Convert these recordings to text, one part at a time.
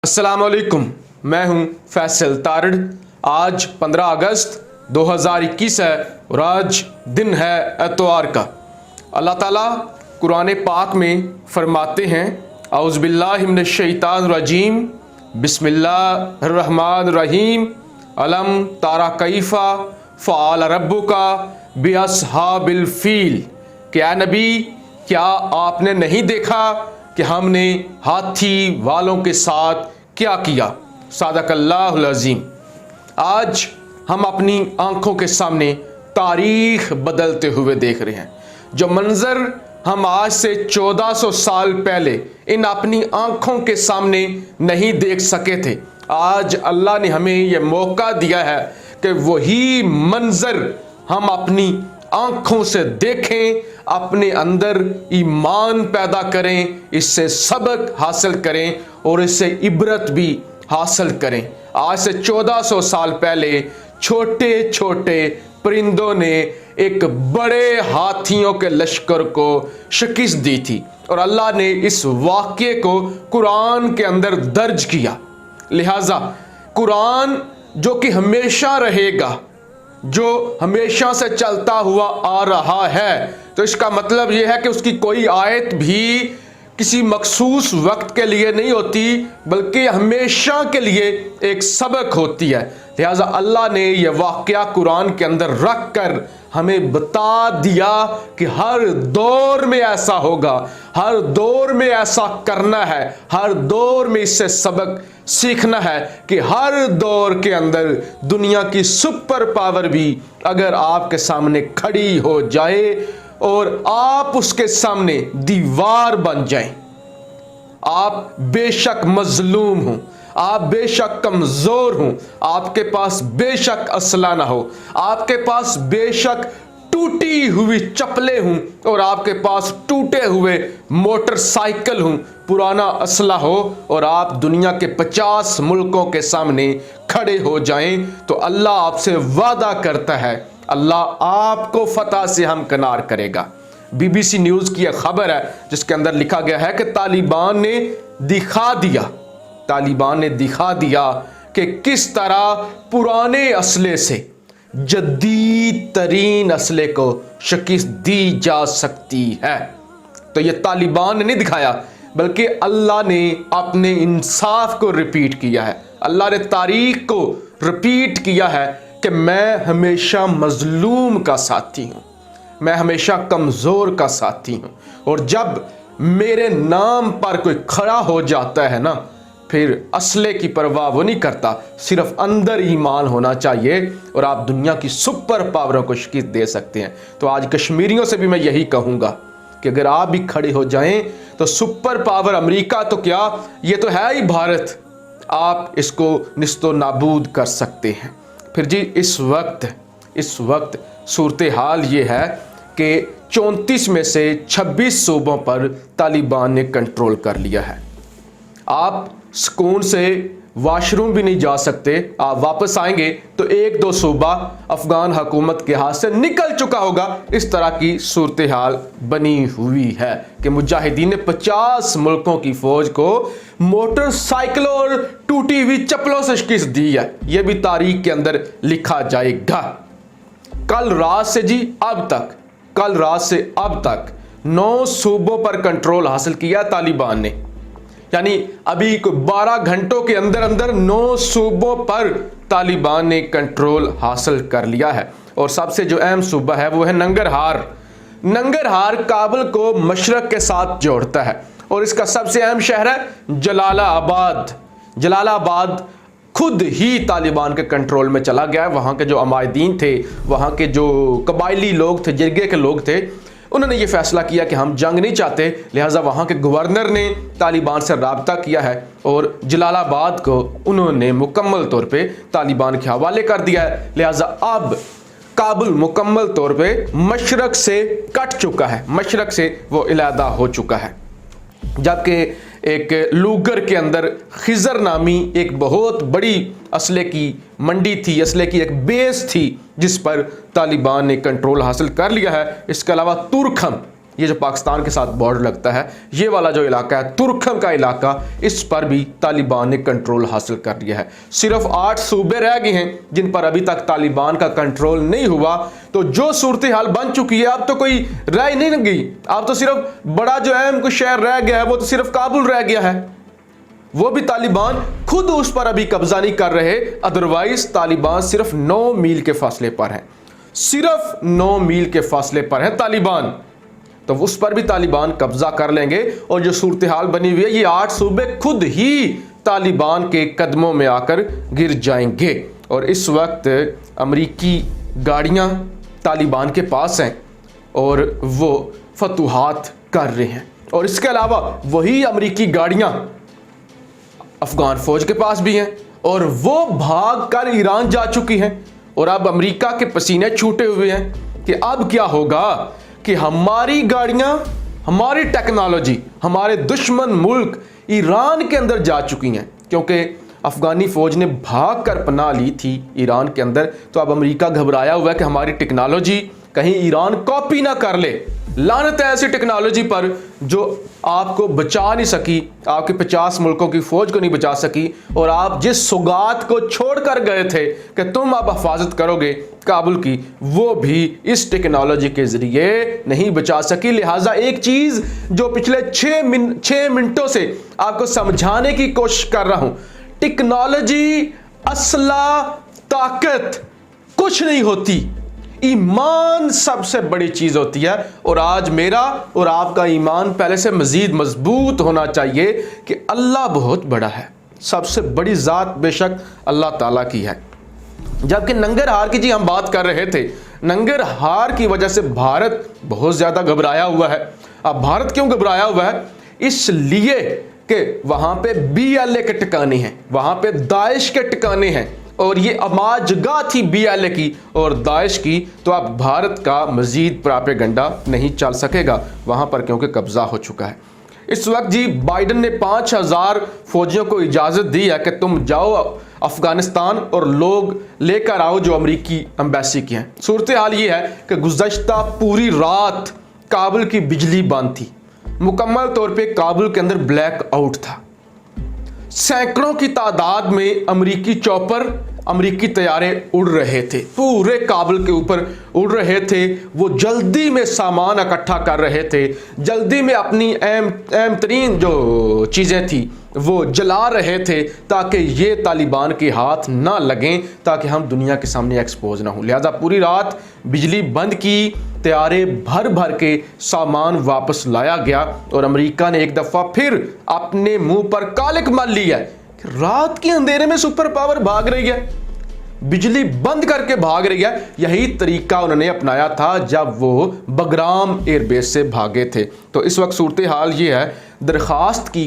अस्सलामुअलैकुम, मैं हूं फैसल तारड़। आज 15 अगस्त 2021 है और आज दिन है एतवार का। अल्लाह ताला कुरान पाक में फरमाते हैं, औज़ु बिल्लाहि मिनश शैतानिर रजीम, बिस्मिल्लाहिर्रहमानिर्रहीम, अलम तारा कैफ़ा फ़अल रब्बुका बिअस्हाबिल फ़ील। क्या नबी, क्या आपने नहीं देखा कि हमने हाथी वालों के साथ क्या किया। सदक़ल्लाहुल अज़ीम। आज हम अपनी आंखों के सामने तारीख बदलते हुए देख रहे हैं। जो मंजर हम आज से 1400 साल पहले इन अपनी आंखों के सामने नहीं देख सके थे, आज अल्लाह ने हमें यह मौका दिया है कि वही मंजर हम अपनी आंखों से देखें, अपने अंदर ईमान पैदा करें, इससे सबक हासिल करें और इससे इबरत भी हासिल करें। आज से 1400 साल पहले छोटे छोटे परिंदों ने एक बड़े हाथियों के लश्कर को शिकस्त दी थी और अल्लाह ने इस वाक़ये को कुरान के अंदर दर्ज किया। लिहाजा कुरान जो कि हमेशा रहेगा, जो हमेशा से चलता हुआ आ रहा है, तो इसका मतलब यह है कि उसकी कोई आयत भी किसी मखसूस वक्त के लिए नहीं होती, बल्कि हमेशा के लिए एक सबक होती है। लिहाजा अल्लाह ने यह वाक़या कुरान के अंदर रख कर हमें बता दिया कि हर दौर में ऐसा होगा, हर दौर में ऐसा करना है, हर दौर में इससे सबक सीखना है कि हर दौर के अंदर दुनिया की सुपर पावर भी अगर आपके सामने खड़ी हो जाए और आप उसके सामने दीवार बन जाएं, आप बेशक मजलूम हो, आप बेशक कमजोर हो, आपके पास बेशक असला ना हो, आपके पास बेशक टूटी हुई चप्पलें हों और आपके पास टूटे हुए मोटरसाइकिल हों, पुराना असला हो और आप दुनिया के 50 मुल्कों के सामने खड़े हो जाएं, तो अल्लाह आपसे वादा करता है, अल्लाह आपको फतह से हमकिनार करेगा। BBC न्यूज़ की यह खबर है जिसके अंदर लिखा गया है कि तालिबान ने दिखा दिया कि किस तरह पुराने असले से जदीद तरीन असले को शिकस्त दी जा सकती है। तो ये तालिबान ने नहीं दिखाया, बल्कि अल्लाह ने अपने इंसाफ को रिपीट किया है। अल्लाह ने तारीख को रिपीट किया है कि मैं हमेशा मजलूम का साथी हूँ, मैं हमेशा कमज़ोर का साथी हूँ, और जब मेरे नाम पर कोई खड़ा हो जाता है ना, फिर असले की परवाह वो नहीं करता, सिर्फ अंदर ईमान होना चाहिए और आप दुनिया की सुपर पावरों को शिकस्त दे सकते हैं। तो आज कश्मीरियों से भी मैं यही कहूँगा कि अगर आप भी खड़े हो जाएं तो सुपर पावर अमेरिका तो क्या, ये तो है ही भारत, आप इसको निस्तो नाबूद कर सकते हैं। फिर जी इस वक्त सूरत हाल ये है कि 34 में से 26 सूबों पर तालिबान ने कंट्रोल कर लिया है। आप सुकून से वाशरूम भी नहीं जा सकते, आप वापस आएंगे तो एक दो सूबा अफगान हुकूमत के हाथ से निकल चुका होगा। इस तरह की सूरत हाल बनी हुई है कि मुजाहिदीन ने 50 मुल्कों की फौज को मोटरसाइकिलों और टूटी हुई चप्पलों से शिकस्त दी है। यह भी तारीख के अंदर लिखा जाएगा। कल रात से अब तक 9 सूबों पर कंट्रोल हासिल किया तालिबान ने, यानी अभी 12 घंटों के अंदर अंदर 9 सूबों पर तालिबान ने कंट्रोल हासिल कर लिया है। और सबसे जो अहम सूबा है वो है नंगरहार काबुल को मशरक के साथ जोड़ता है और इसका सबसे अहम शहर है जलालाबाद खुद ही तालिबान के कंट्रोल में चला गया है। वहाँ के जो अमायदीन थे, वहाँ के जो कबायली लोग थे, जिरगे के लोग थे, उन्होंने ये फैसला किया कि हम जंग नहीं चाहते, लिहाजा वहाँ के गवर्नर ने तालिबान से राब्ता किया है और जलालाबाद को उन्होंने मुकम्मल तौर पे तालिबान के हवाले कर दिया है। लिहाजा अब काबुल मुकम्मल तौर पे मशरक से कट चुका है, मशरक से वो इलादा हो चुका है। जबकि एक लूगर के अंदर खिजर नामी एक बहुत बड़ी असले की मंडी थी, असले की एक बेस थी जिस पर तालिबान ने कंट्रोल हासिल कर लिया है। इसके अलावा ये जो पाकिस्तान के साथ बॉर्डर लगता है, ये वाला जो इलाका है, तुर्खम का इलाका, इस पर भी तालिबान ने कंट्रोल हासिल कर लिया है। सिर्फ 8 सूबे रह गए हैं जिन पर अभी तक तालिबान का कंट्रोल नहीं हुआ। तो जो सूरत हाल बन चुकी है, अब तो कोई रह ही नहीं गई। अब तो सिर्फ बड़ा जो अहम कोई शहर रह गया है, वो तो सिर्फ काबुल रह गया है। वो भी तालिबान खुद उस पर अभी कब्जा नहीं कर रहे। अदरवाइज तालिबान सिर्फ 9 मील के फासले पर है, सिर्फ 9 मील के फासले पर है तालिबान। तो उस पर भी तालिबान कब्जा कर लेंगे। और जो सूरत हाल बनी हुई है, ये 8 सूबे खुद ही तालिबान के कदमों में आकर गिर जाएंगे। और इस वक्त अमरीकी गाड़ियां तालिबान के पास हैं और वो फतूहात कर रहे हैं। और इसके अलावा वही अमरीकी गाड़ियां अफगान फौज के पास भी हैं और वो भाग कर ईरान जा चुकी हैं। और अब अमेरिका के पसीने छूटे हुए हैं कि अब क्या होगा कि हमारी गाड़ियां, हमारी टेक्नोलॉजी हमारे दुश्मन मुल्क ईरान के अंदर जा चुकी हैं। क्योंकि अफगानी फौज ने भाग कर पनाह ली थी ईरान के अंदर, तो अब अमेरिका घबराया हुआ है कि हमारी टेक्नोलॉजी कहीं ईरान कॉपी ना कर ले। लानत है ऐसी टेक्नोलॉजी पर जो आपको बचा नहीं सकी, आपके 50 मुल्कों की फौज को नहीं बचा सकी। और आप जिस सौगात को छोड़कर गए थे कि तुम अब हिफाजत करोगे काबुल की, वो भी इस टेक्नोलॉजी के जरिए नहीं बचा सकी। लिहाजा एक चीज जो पिछले 6 मिनटों से आपको समझाने की कोशिश कर रहा हूं, टेक्नोलॉजी, असला, ताकत कुछ नहीं होती, ईमान सबसे बड़ी चीज होती है। और आज मेरा और आपका ईमान पहले से मजीद मजबूत होना चाहिए कि अल्लाह बहुत बड़ा है। सबसे बड़ी जात बेशक अल्लाह ताला की है। जबकि नंगरहार की जी हम बात कर रहे थे, नंगरहार की वजह से भारत बहुत ज्यादा घबराया हुआ है। अब भारत क्यों घबराया हुआ है? इसलिए कि वहां पे BLA के ठिकाने हैं, वहां पे दाइश के ठिकाने हैं और ये अमाजगाह थी BLA की और दाइश की। तो अब भारत का मजीद प्रोपेगेंडा नहीं चल सकेगा वहां पर, क्योंकि कब्जा हो चुका है। इस वक्त जी बाइडन ने 5000 फौजियों को इजाजत दी है कि तुम जाओ अफगानिस्तान और लोग लेकर आओ जो अमेरिकी एम्बेसी की हैं। सूरत हाल ये है कि गुज़श्ता पूरी रात काबुल की बिजली बंद थी, मुकम्मल तौर पे काबुल के अंदर ब्लैक आउट था। सैकड़ों की तादाद में अमरीकी चॉपर, अमरीकी तैयारे उड़ रहे थे, पूरे काबुल के ऊपर उड़ रहे थे। वो जल्दी में सामान इकट्ठा कर रहे थे, जल्दी में अपनी अहम तरीन जो चीज़ें थी वो जला रहे थे ताकि ये तालिबान के हाथ ना लगें, ताकि हम दुनिया के सामने एक्सपोज ना हो। लिहाजा पूरी रात बिजली बंद की, तैयारे भर भर के सामान वापस लाया गया। और अमेरिका ने एक दफ़ा फिर अपने मुंह पर कालिक मल ली है कि रात के अंधेरे में सुपर पावर भाग रही है, बिजली बंद करके भाग रही है। यही तरीका उन्होंने अपनाया था जब वो बगराम एयरबेस से भागे थे। तो इस वक्त सूरत हाल ये है, दरख्वास्त की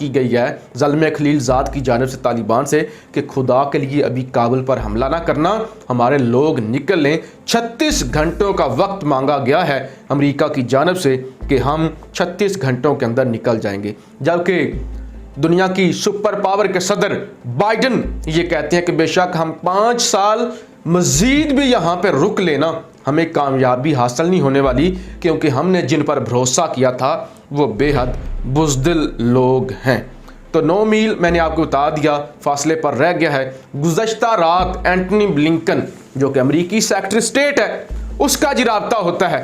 गई है ज़ल्मे खलीलज़ाद की जानिब से तालिबान से कि खुदा के लिए अभी काबुल पर हमला ना करना, हमारे लोग निकल लें। 36 घंटों का वक्त मांगा गया है अमेरिका की जानिब से कि हम 36 घंटों के अंदर निकल जाएंगे। जबकि दुनिया की सुपर पावर के सदर बाइडन ये कहते हैं कि बेशक हम 5 साल मजीद भी यहाँ पर रुक लेना, हमें कामयाबी हासिल नहीं होने वाली, क्योंकि हमने जिन पर भरोसा किया था वो बेहद बुज़दिल लोग हैं। तो 9 मील मैंने आपको बता दिया फासले पर रह गया है। गुज़श्ता रात एंटनी ब्लिंकन जो कि अमरीकी सेक्रेटरी स्टेट है, उसका जी राब्ता होता है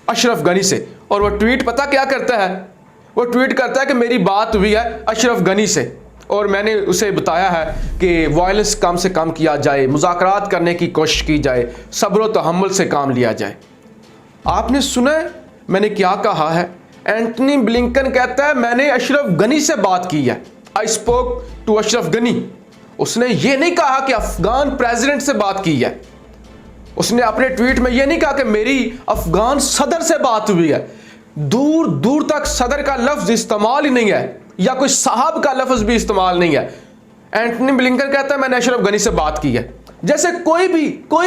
अशरफ गनी से, और वो ट्वीट पता क्या करता है? वो ट्वीट करता है कि मेरी बात हुई है अशरफ गनी से और मैंने उसे बताया है कि वायलेंस कम से कम किया जाए, मुज़ाकरात करने की कोशिश की जाए, सब्र व तहम्मुल से काम लिया जाए। आपने सुना है मैंने क्या कहा है? एंटनी ब्लिंकन कहता है मैंने अशरफ गनी से बात की है, I spoke to Ashraf Ghani. उसने ये नहीं कहा कि अफगान प्रेसिडेंट से बात की है, उसने अपने ट्वीट में ये नहीं कहा कि मेरी अफगान सदर से बात हुई है। दूर दूर तक सदर का लफ्ज इस्तेमाल ही नहीं है, या कोई साहब का लफ्ज भी इस्तेमाल नहीं है। एंटनी ब्लिंकन कहता है मैंने अशरफ गनी से बात की है, जैसे कोई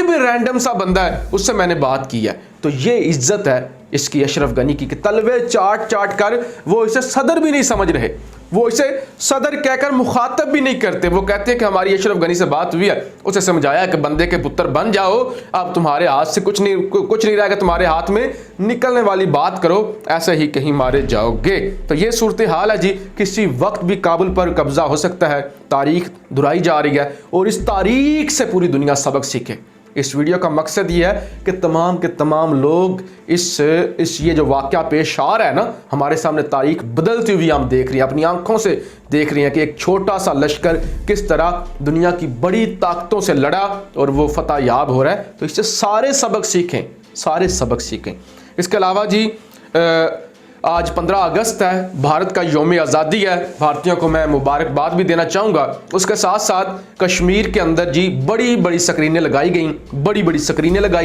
भी रैंडम सा बंदा है उससे मैंने बात की है। तो ये इज्जत है इसकी अशरफ गनी की कि तलवे चाट चाट कर वो इसे सदर भी नहीं समझ रहे। वो इसे सदर कहकर मुखातब भी नहीं करते। वो कहते हैं कि हमारी अशरफ गनी से बात हुई है, उसे समझाया कि बंदे के पुत्र बन जाओ, अब तुम्हारे हाथ से कुछ नहीं रहेगा, तुम्हारे हाथ में निकलने वाली बात करो, ऐसे ही कहीं मारे जाओगे। तो ये सूरत हाल है जी। किसी वक्त भी काबुल पर कब्जा हो सकता है। तारीख दोहराई जा रही है और इस तारीख से पूरी दुनिया सबक सीखे। इस वीडियो का मकसद ये है कि तमाम के तमाम लोग इस ये जो वाक़या पेश आ रहा है ना, हमारे सामने तारीख बदलती हुई हम देख रहे हैं, अपनी आंखों से देख रहे हैं कि एक छोटा सा लश्कर किस तरह दुनिया की बड़ी ताकतों से लड़ा और वो फतह याब हो रहा है। तो इससे सारे सबक सीखें, सारे सबक सीखें। इसके अलावा जी आज 15 अगस्त है, भारत का यौम आज़ादी है। भारतीयों को मैं मुबारकबाद भी देना चाहूँगा। उसके साथ साथ कश्मीर के अंदर जी बड़ी बड़ी स्क्रीनें लगाई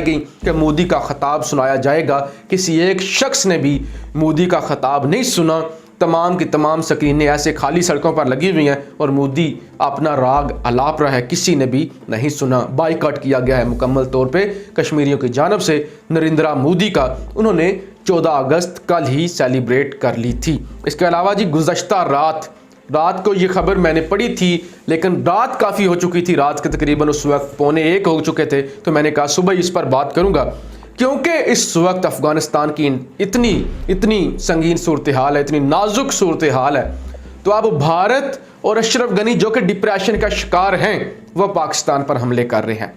गई कि मोदी का ख़ताब सुनाया जाएगा। किसी एक शख्स ने भी मोदी का ख़ताब नहीं सुना। तमाम की तमाम स्क्रीनें ऐसे खाली सड़कों पर लगी हुई हैं और मोदी अपना राग अलाप रहा है, किसी ने भी नहीं सुना। बाइकआउट किया गया है मुकम्मल तौर पे कश्मीरियों की जानब से नरेंद्र मोदी का। उन्होंने 14 अगस्त कल ही सेलिब्रेट कर ली थी। इसके अलावा जी गुज़श्ता रात को ये खबर मैंने पढ़ी थी, लेकिन रात काफ़ी हो चुकी थी, रात के तकरीबन उस वक्त 12:45 हो चुके थे। तो मैंने कहा सुबह इस पर बात करूँगा, क्योंकि इस वक्त अफ़गानिस्तान की इतनी संगीन सूरत हाल है, इतनी नाजुक सूरत हाल है। तो अब भारत और अशरफ गनी जो कि डिप्रेशन का शिकार हैं, वह पाकिस्तान पर हमले कर रहे हैं।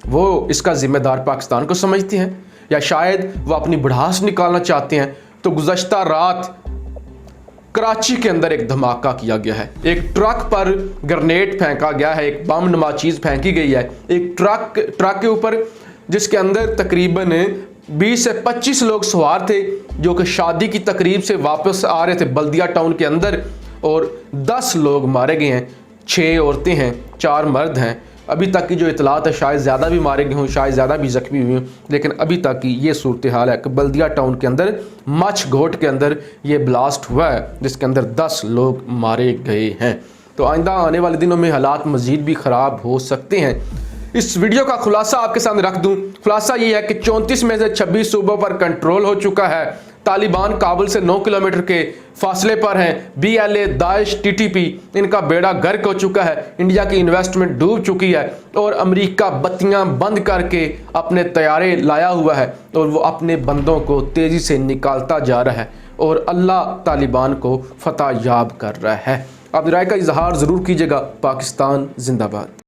वो इसका जिम्मेदार पाकिस्तान को समझते हैं या शायद वो अपनी भड़ास निकालना चाहते हैं। तो गुज़श्ता रात कराची के अंदर एक धमाका किया गया है। एक ट्रक पर ग्रेनेड फेंका गया है, एक बम नुमा चीज़ फेंकी गई है एक ट्रक के ऊपर, जिसके अंदर तकरीबन 20 से 25 लोग सवार थे जो कि शादी की तकरीब से वापस आ रहे थे बल्दिया टाउन के अंदर, और 10 लोग मारे गए हैं। 6 औरतें हैं, 4 मर्द हैं। अभी तक की जो इतलात है शायद ज़्यादा भी मारे गए हों, शायद ज़्यादा भी जख्मी हुए हों, लेकिन अभी तक की ये सूरत हाल है कि बल्दिया टाउन के अंदर मच घोट के अंदर ये ब्लास्ट हुआ है, जिसके अंदर 10 लोग मारे गए हैं। तो आइंदा आने वाले दिनों में हालात मज़ीद भी ख़राब हो सकते हैं। इस वीडियो का खुलासा आपके सामने रख दूं। खुलासा ये है कि 34 में से 26 सूबों पर कंट्रोल हो चुका है। तालिबान काबुल से 9 किलोमीटर के फासले पर हैं। BLA, दाइश, TTP इनका बेड़ा गर्क हो चुका है। इंडिया की इन्वेस्टमेंट डूब चुकी है और अमेरिका बत्तियां बंद करके अपने तैयारे लाया हुआ है और वो अपने बंदों को तेज़ी से निकालता जा रहा है और अल्लाह तालिबान को फतह याब कर रहा है। आप राय का इजहार ज़रूर कीजिएगा। पाकिस्तान जिंदाबाद।